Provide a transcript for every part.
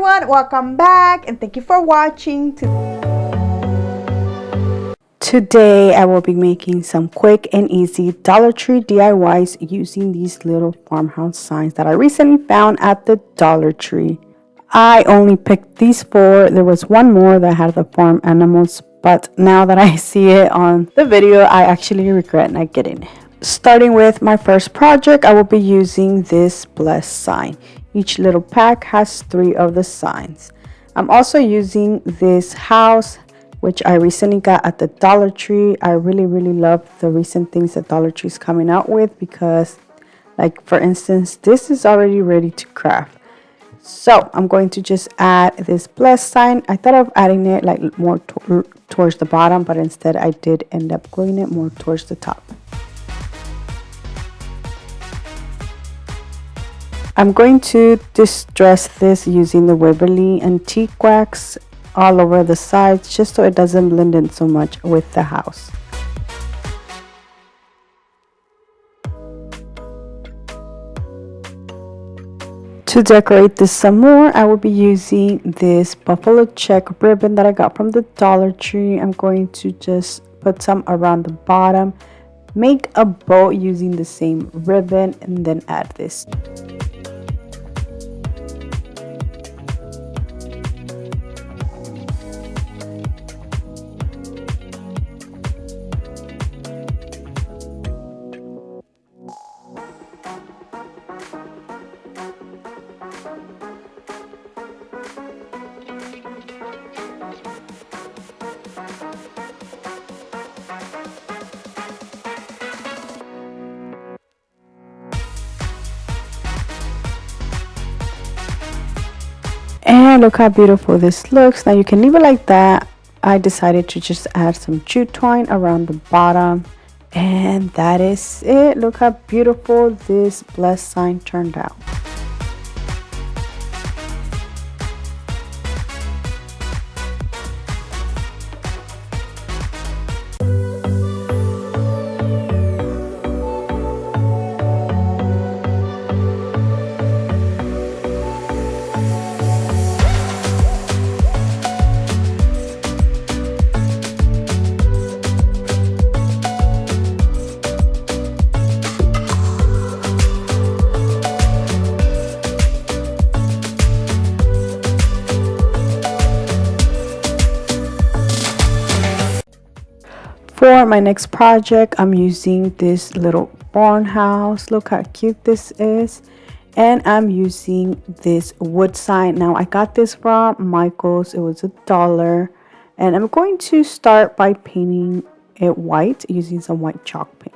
everyone, welcome back and thank you for watching. Today I will be making some quick and easy Dollar Tree DIYs using these little farmhouse signs that I recently found at the Dollar Tree. I only picked these 4. There was one more that had the farm animals, but now that I see it on the video, I actually regret not getting it. Starting with my first project, I will be using this blessed sign. Each little pack has 3 of the signs. I'm also using this house, which I recently got at the Dollar Tree. I really love the recent things that Dollar Tree is coming out with because, like for instance, this is already ready to craft. So I'm going to just add this blessed sign. I thought of adding it like more towards the bottom, but instead I did end up gluing it more towards the top. I'm going to distress this using the Waverly Antique Wax all over the sides just so it doesn't blend in so much with the house. To decorate this some more, I will be using this buffalo check ribbon that I got from the Dollar Tree. I'm going to just put some around the bottom, make a bow using the same ribbon, and then add this. And look how beautiful this looks. Now you can leave it like that. I decided to just add some jute twine around the bottom, and that is it. Look how beautiful this blessed sign turned out. For my next project, I'm using this little barn house. Look how cute this is. And I'm using this wood sign. Now I got this from Michael's. It was $1. And I'm going to start by painting it white using some white chalk paint.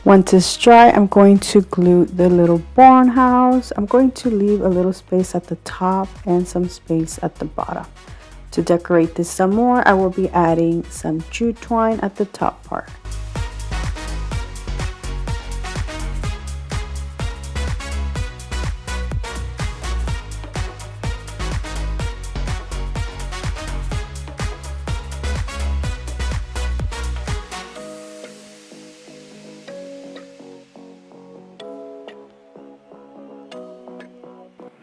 Once it's dry, I'm going to glue the little barn house. I'm going to leave a little space at the top and some space at the bottom. To decorate this some more, I will be adding some jute twine at the top part.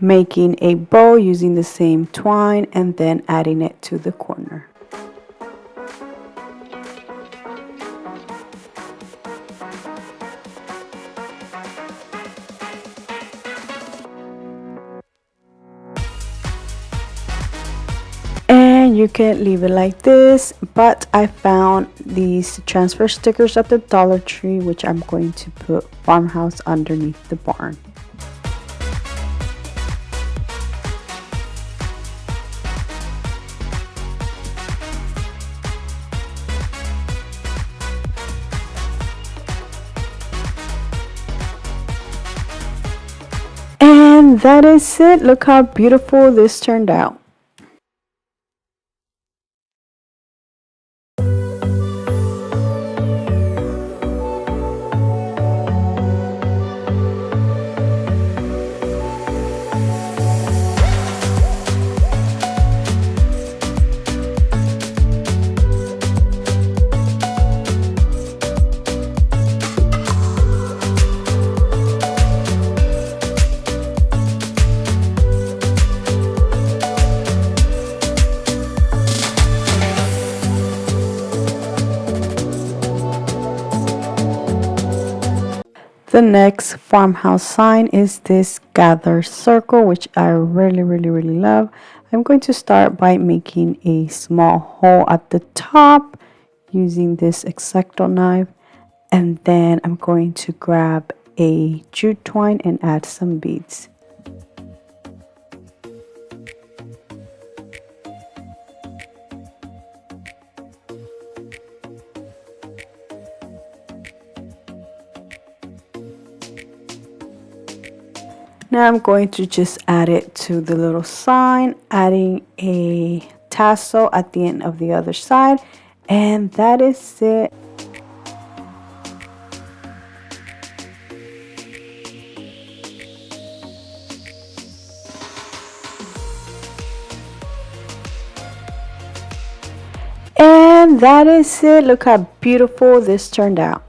Making a bow using the same twine and then adding it to the corner. And you can leave it like this, but I found these transfer stickers at the Dollar Tree, which I'm going to put farmhouse underneath the barn. And that is it. Look how beautiful this turned out. The next farmhouse sign is this gather circle, which I really love. I'm going to start by making a small hole at the top using this X-Acto knife, and then I'm going to grab a jute twine and add some beads. Now I'm going to just add it to the little sign, adding a tassel at the end of the other side, and that is it. And that is it. Look how beautiful this turned out.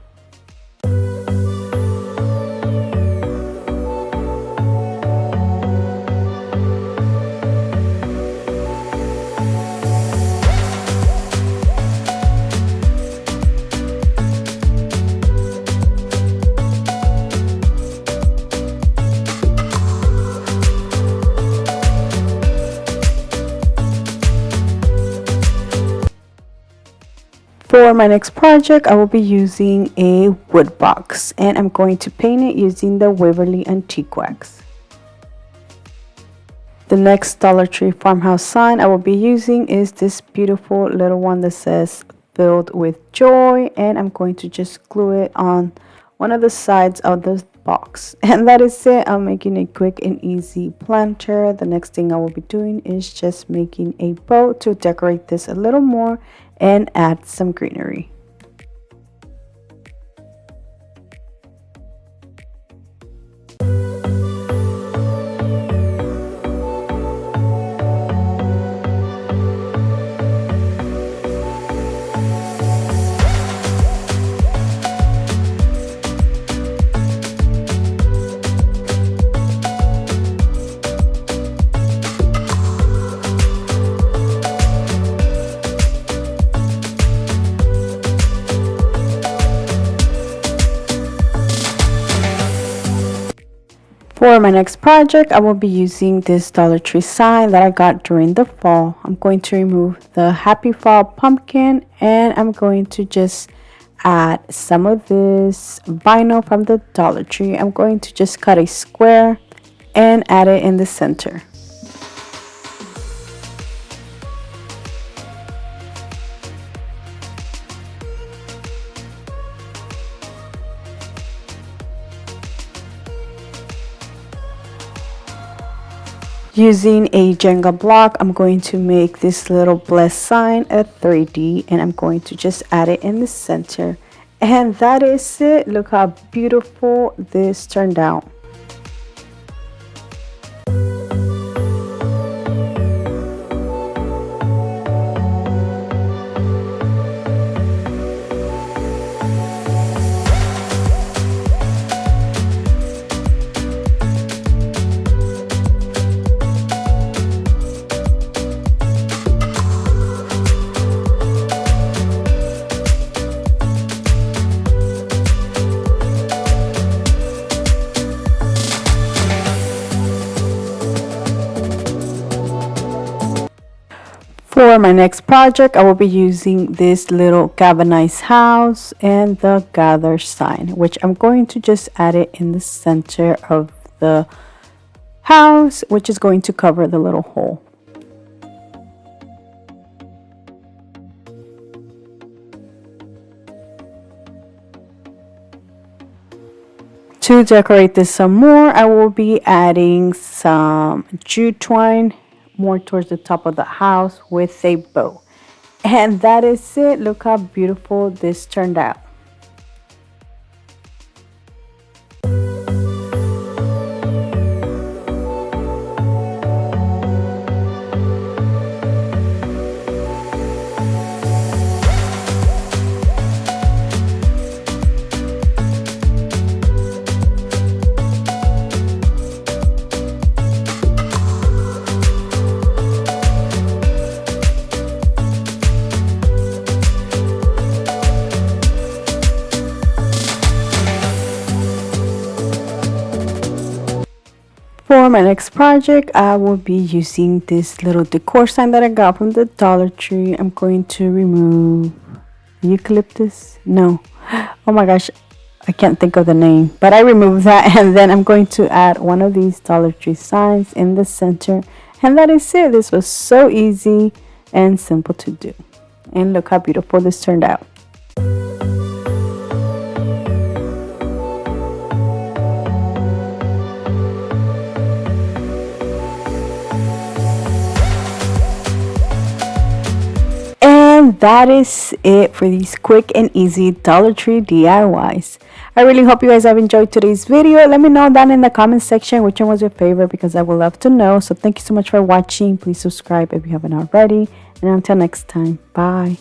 For my next project, I will be using a wood box, and I'm going to paint it using the Waverly Antique Wax. The next Dollar Tree farmhouse sign I will be using is this beautiful little one that says filled with joy, and I'm going to just glue it on one of the sides of the box. And that is it. I'm making a quick and easy planter. The next thing I will be doing is just making a bow to decorate this a little more and add some greenery. For my next project, I will be using this Dollar Tree sign that I got during the fall. I'm going to remove the Happy Fall pumpkin, and I'm going to just add some of this vinyl from the Dollar Tree. I'm going to just cut a square and add it in the center. Using a Jenga block, I'm going to make this little blessed sign a 3D, and I'm going to just add it in the center. And that is it. Look how beautiful this turned out. For my next project, I will be using this little galvanized house and the gather sign, which I'm going to just add it in the center of the house, which is going to cover the little hole. To decorate this some more, I will be adding some jute twine more towards the top of the house with a bow. And that is it. Look how beautiful this turned out. For my next project, I will be using this little decor sign that I got from the Dollar Tree. I'm going to remove eucalyptus. No. Oh my gosh, I can't think of the name, but I removed that, and then I'm going to add one of these Dollar Tree signs in the center, and that is it. This was so easy and simple to do, and look how beautiful this turned out. And that is it for these quick and easy Dollar Tree DIYs. I really hope you guys have enjoyed today's video. Let me know down in the comment section which one was your favorite, because I would love to know. So thank you so much for watching. Please subscribe if you haven't already. And until next time, bye.